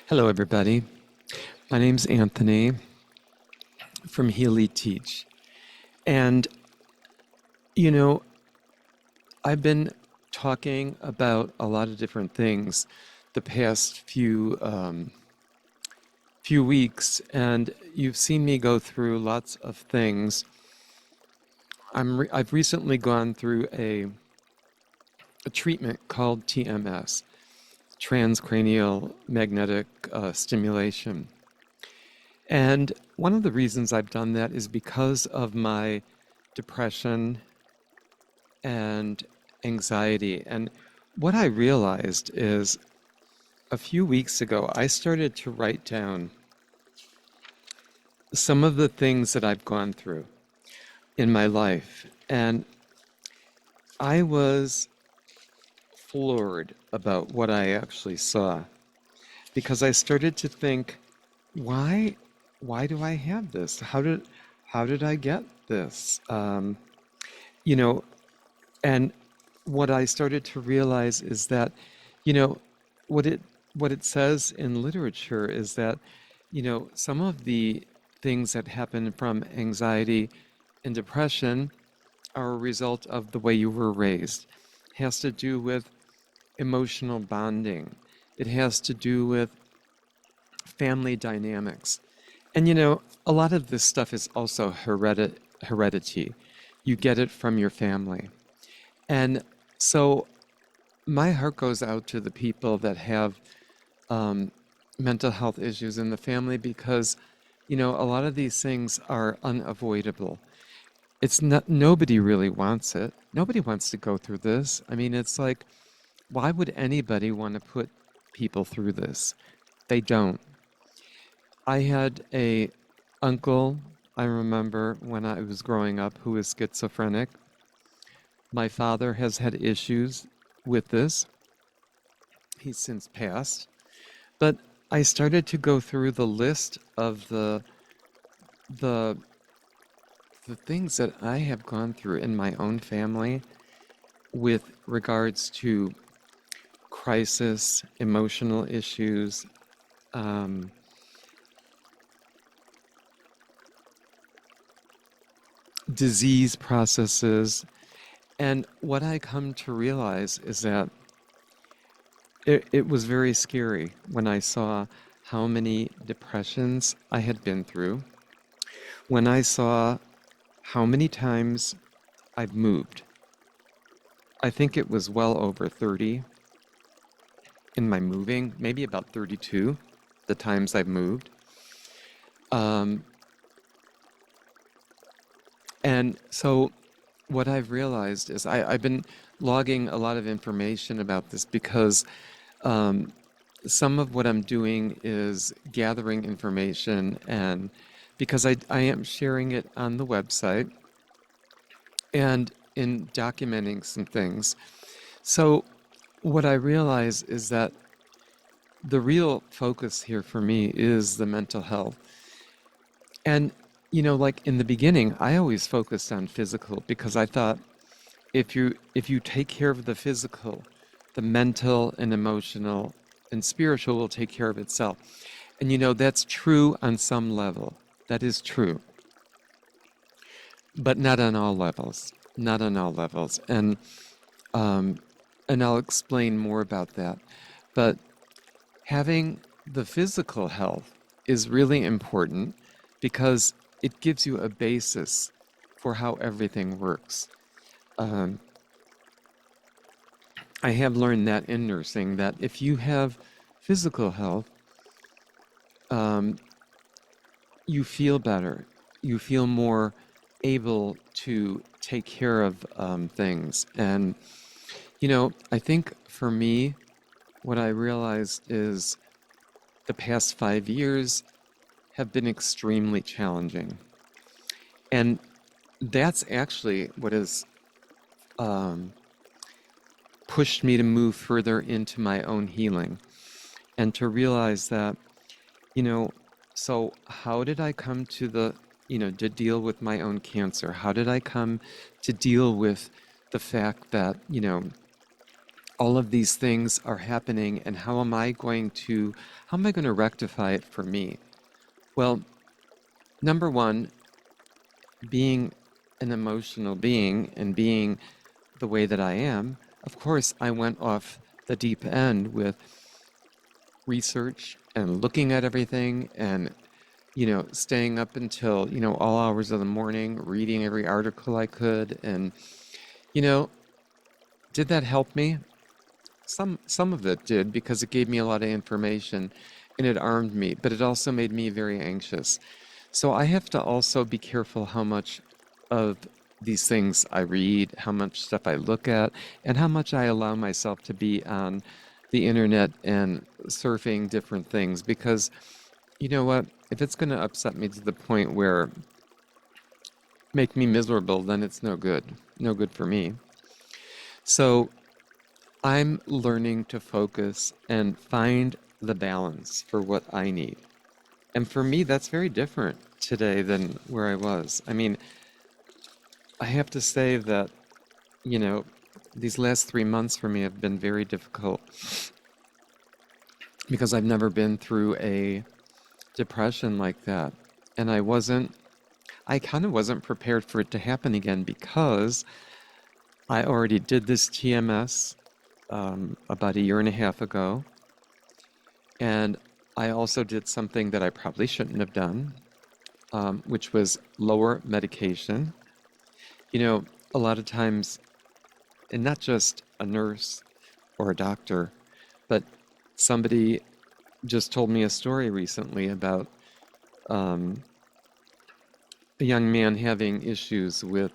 Hello, everybody. My name's Anthony from Healy Teach. And, you know, I've been talking about a lot of different things the past few weeks, and you've seen me go through lots of things. I've recently gone through a treatment called TMS, transcranial magnetic stimulation. And one of the reasons I've done that is because of my depression and anxiety. And what I realized is a few weeks ago, I started to write down some of the things that I've gone through in my life. And I was floored about what I actually saw because I started to think, why, why do I have this? How did I get this? You know, And what I started to realize is that, you know, what it what it says in literature is that, some of the things that happen from anxiety and depression are a result of the way you were raised. It has to do with emotional bonding. It has to do with family dynamics. And a lot of this stuff is also heredity. You get it from your family. And so my heart goes out to the people that have um, mental health issues in the family because, a lot of these things are unavoidable. It's not, nobody really wants it. Nobody wants to go through this. I mean, it's like, why would anybody want to put people through this? They don't. I had a uncle, I remember when I was growing up, who was schizophrenic. My father has had issues with this. He's since passed. But I started to go through the list of the the things that I have gone through in my own family with regards to crisis, emotional issues, um, disease processes. And what I come to realize is that it was very scary when I saw how many depressions I had been through, when I saw how many times I've moved. I think it was well over 30 in my moving, maybe about 32 the times I've moved. Um, and so what I've realized is I've been logging a lot of information about this because um, some of what I'm doing is gathering information and because I am sharing it on the website and in documenting some things. So what I realize is that the real focus here for me is the mental health. And, like in the beginning, I always focused on physical because I thought if you take care of the physical, the mental and emotional and spiritual will take care of itself. And that's true on some level. That is true, but not on all levels. Not on all levels. Um, and I'll explain more about that. But having the physical health is really important because it gives you a basis for how everything works. Um, I have learned that in nursing that if you have physical health, um, you feel better. You feel more able to take care of things. And, I think for me, what I realized is the past 5 years have been extremely challenging. And that's actually what has um, pushed me to move further into my own healing and to realize that, you know, so how did I come to to deal with my own cancer? How did I come to deal with the fact that, all of these things are happening, and how am I going to rectify it for me? Well, number one, being an emotional being and being the way that I am, of course, I went off the deep end with research and looking at everything and, staying up until, all hours of the morning, reading every article I could. And, you know, did that help me? Some of it did because it gave me a lot of information and it armed me, but it also made me very anxious. So I have to also be careful how much of these things I read, how much stuff I look at, and how much I allow myself to be on the internet and surfing different things. Because you know what? If it's going to upset me to the point where make me miserable, then it's no good. No good for me. So I'm learning to focus and find the balance for what I need. And for me, that's very different today than where I was. I mean, I have to say that, you know, these last 3 months for me have been very difficult because I've never been through a depression like that. And I kind of wasn't prepared for it to happen again because I already did this TMS about a year and a half ago. And I also did something that I probably shouldn't have done, which was lower medication. You know, a lot of times, and not just a nurse or a doctor, but somebody just told me a story recently about um, a young man having issues with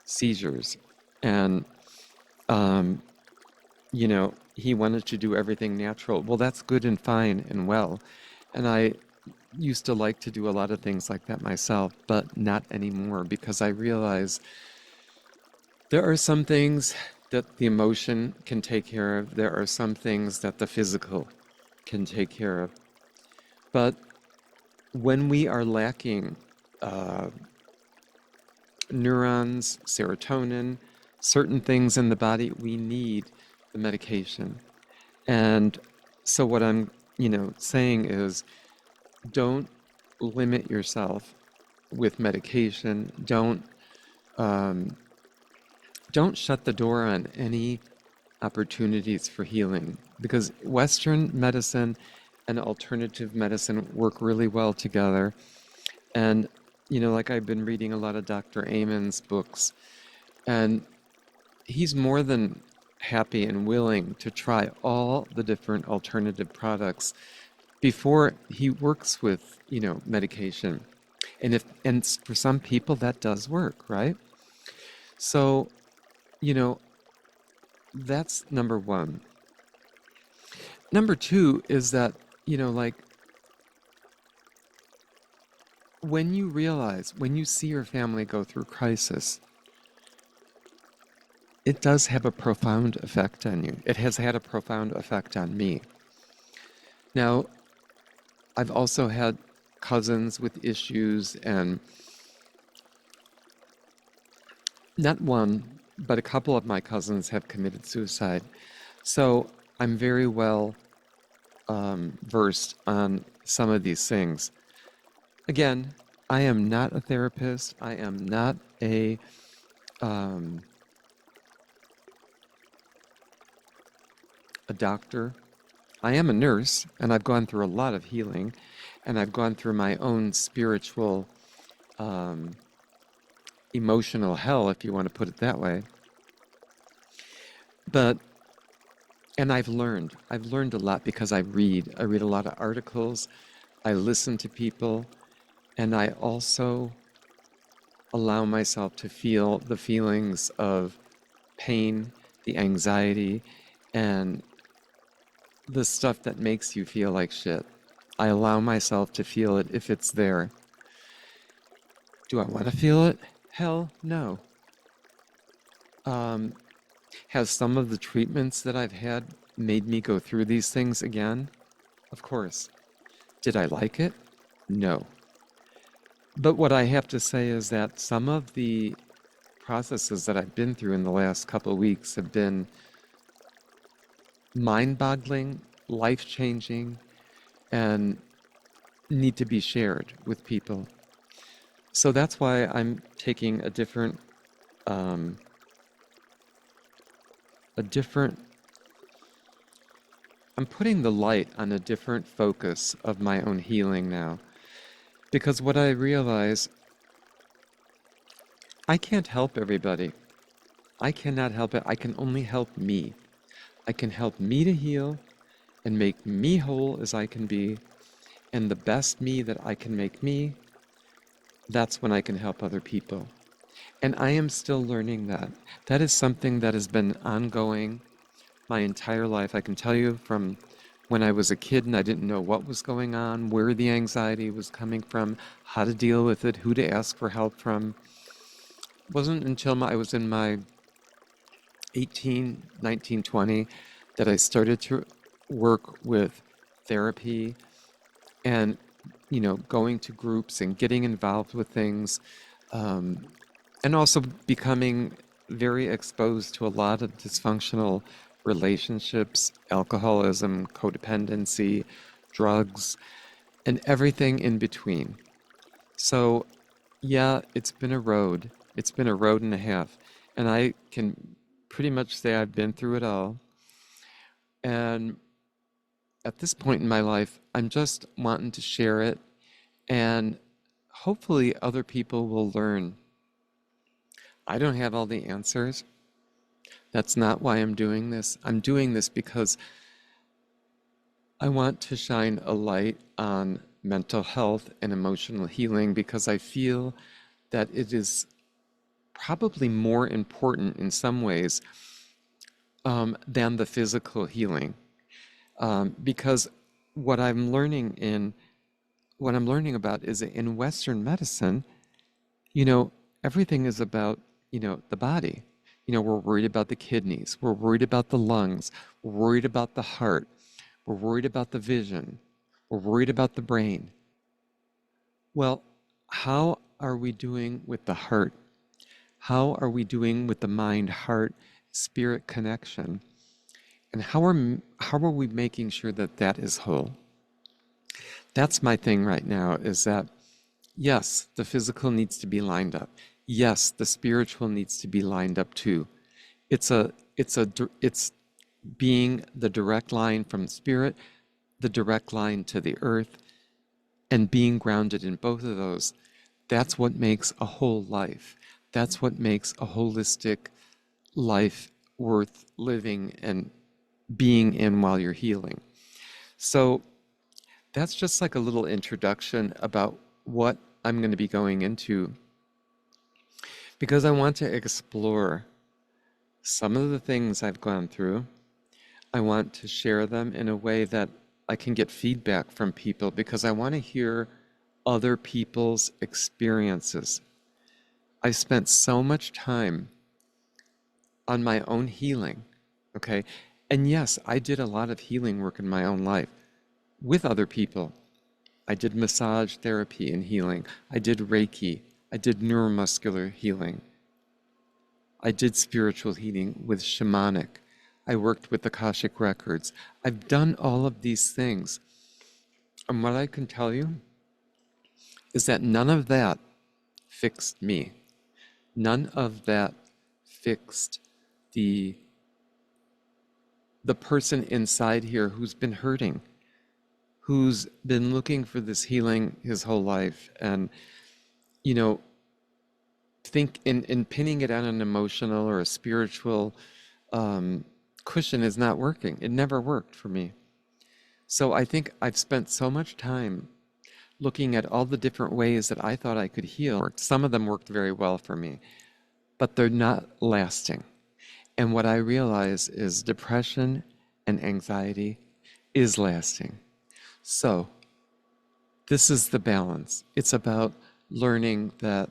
seizures. And, um, he wanted to do everything natural. Well, that's good and fine and well. And I used to like to do a lot of things like that myself, but not anymore because I realize there are some things that the emotion can take care of. There are some things that the physical can take care of. But when we are lacking uh, neurons, serotonin, certain things in the body, we need the medication. And so what I'm, saying is don't limit yourself with medication. Um, don't shut the door on any opportunities for healing because Western medicine and alternative medicine work really well together. And, like I've been reading a lot of Dr. Amen's books, and he's more than happy and willing to try all the different alternative products before he works with, medication. And for some people that does work, right? So, you know, that's number one. Number two is that, like when you see your family go through crisis, it does have a profound effect on you. It has had a profound effect on me. Now, I've also had cousins with issues, and not one, but a couple of my cousins have committed suicide. So I'm very well versed on some of these things. Again, I am not a therapist. I am not um, a doctor. I am a nurse, and I've gone through a lot of healing, and I've gone through my own spiritual, um, emotional hell, if you want to put it that way. But, and I've learned. I've learned a lot because I read. I read a lot of articles. I listen to people, and I also allow myself to feel the feelings of pain, the anxiety, and the stuff that makes you feel like shit. I allow myself to feel it if it's there. Do I want to feel it? Hell no. Um, have some of the treatments that I've had made me go through these things again? Of course. Did I like it? No. But what I have to say is that some of the processes that I've been through in the last couple of weeks have been mind-boggling, life-changing, and need to be shared with people. So that's why I'm taking um, a different, I'm putting the light on a different focus of my own healing now. Because what I realize, I can't help everybody. I cannot help it. I can only help me. I can help me to heal and make me whole as I can be. And the best me that I can make me, that's when I can help other people. And I am still learning that. That is something that has been ongoing my entire life. I can tell you from when I was a kid and I didn't know what was going on, where the anxiety was coming from, how to deal with it, who to ask for help from. It wasn't until I was in my 18, 19, 20 that I started to work with therapy and, going to groups and getting involved with things, um, and also becoming very exposed to a lot of dysfunctional relationships, alcoholism, codependency, drugs, and everything in between. So, yeah, it's been a road. It's been a road and a half. And I can pretty much say I've been through it all. And at this point in my life, I'm just wanting to share it. And hopefully, other people will learn. I don't have all the answers. That's not why I'm doing this. I'm doing this because I want to shine a light on mental health and emotional healing because I feel that it is probably more important in some ways than the physical healing. Because what I'm learning in what I'm learning about is that in Western medicine, you know, everything is about, the body. We're worried about the kidneys, we're worried about the lungs, we're worried about the heart, we're worried about the vision, we're worried about the brain. Well, how are we doing with the heart? How are we doing with the mind heart spirit connection? And how are we making sure that that is whole? That's my thing right now is that yes, the physical needs to be lined up. Yes, the spiritual needs to be lined up too. It's being the direct line from spirit, the direct line to the earth, and being grounded in both of those. That's what makes a whole life. That's what makes a holistic life worth living and being in while you're healing. So that's just like a little introduction about what I'm going to be going into because I want to explore some of the things I've gone through. I want to share them in a way that I can get feedback from people because I want to hear other people's experiences. I spent so much time on my own healing, okay? And yes, I did a lot of healing work in my own life with other people. I did massage therapy and healing. I did Reiki. I did neuromuscular healing. I did spiritual healing with shamanic. I worked with Akashic Records. I've done all of these things. And what I can tell you is that none of that fixed me. None of that fixed the the person inside here who's been hurting, who's been looking for this healing his whole life and you know think in pinning it on an emotional or a spiritual um, cushion is not working. It never worked for me. So I think I've spent so much time looking at all the different ways that I thought I could heal. Some of them worked very well for me, but they're not lasting. And what I realize is depression and anxiety is lasting. So this is the balance. It's about learning that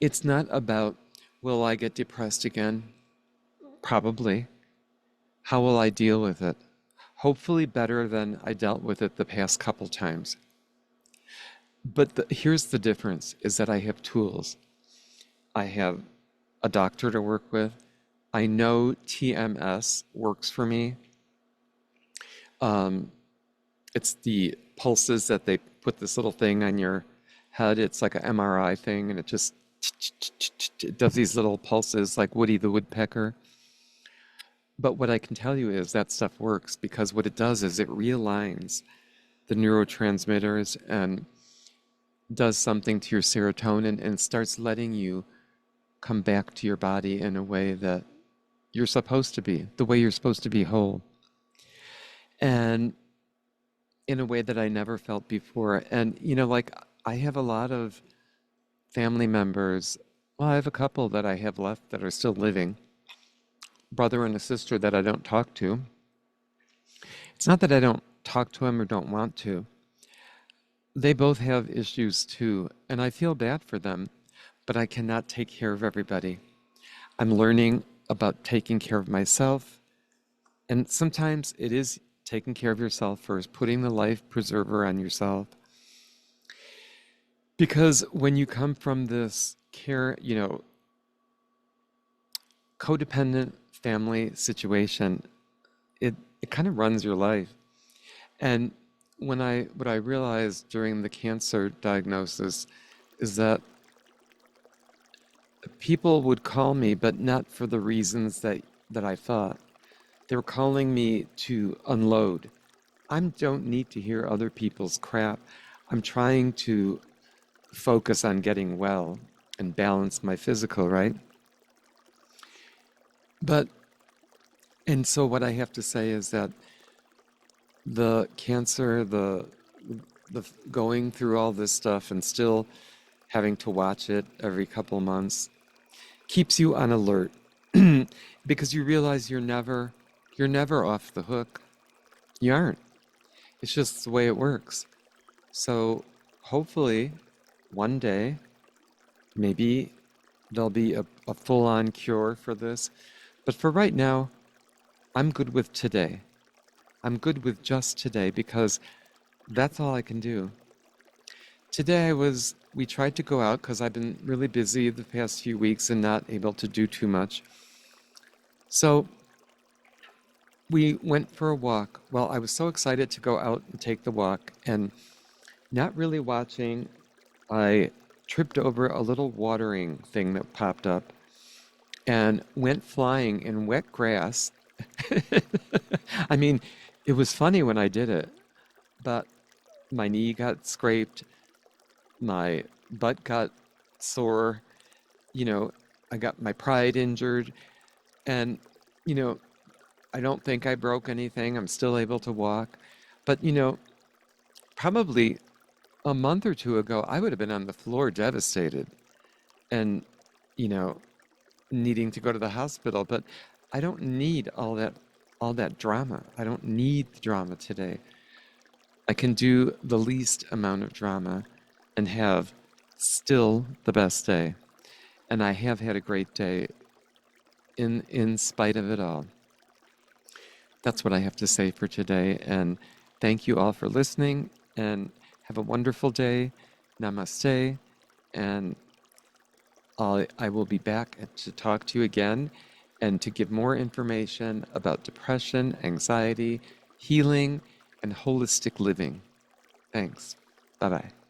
it's not about, will I get depressed again? Probably. How will I deal with it? Hopefully better than I dealt with it the past couple times. But here's the difference is that I have tools. I have a doctor to work with. I know TMS works for me. Um, it's the pulses that they put this little thing on your head. It's like an MRI thing, and it just it does these little pulses like Woody the Woodpecker. But what I can tell you is that stuff works because what it does is it realigns the neurotransmitters and does something to your serotonin and starts letting you come back to your body in a way that you're supposed to be, the way you're supposed to be whole, and in a way that I never felt before. And, like I have a lot of family members. Well, I have a couple that I have left that are still living, brother and a sister that I don't talk to. It's not that I don't talk to them or don't want to. They both have issues too, and I feel bad for them, but I cannot take care of everybody. I'm learning about taking care of myself, and sometimes it is taking care of yourself first, putting the life preserver on yourself. Because when you come from this care, codependent family situation, it kind of runs your life. And what I realized during the cancer diagnosis is that people would call me, but not for the reasons that I thought. They were calling me to unload. I don't need to hear other people's crap. I'm trying to focus on getting well and balance my physical, right? But, and so what I have to say is that the cancer, the going through all this stuff and still having to watch it every couple months keeps you on alert because you realize you're never off the hook. You aren't. It's just the way it works. So hopefully one day maybe there'll be a full-on cure for this. But for right now, I'm good with today. I'm good with just today because that's all I can do. Today we tried to go out because I've been really busy the past few weeks and not able to do too much. So we went for a walk. Well, I was so excited to go out and take the walk and not really watching. I tripped over a little watering thing that popped up and went flying in wet grass. I mean, it was funny when I did it, but my knee got scraped, my butt got sore, you know, I got my pride injured, and, you know, I don't think I broke anything. I'm still able to walk. But, probably a month or two ago, I would have been on the floor devastated and, you know, needing to go to the hospital. But I don't need all that drama. I don't need the drama today. I can do the least amount of drama and have still the best day. And I have had a great day in spite of it all. That's what I have to say for today. And thank you all for listening and have a wonderful day. Namaste. And I will be back to talk to you again and to give more information about depression, anxiety, healing, and holistic living. Thanks. Bye bye.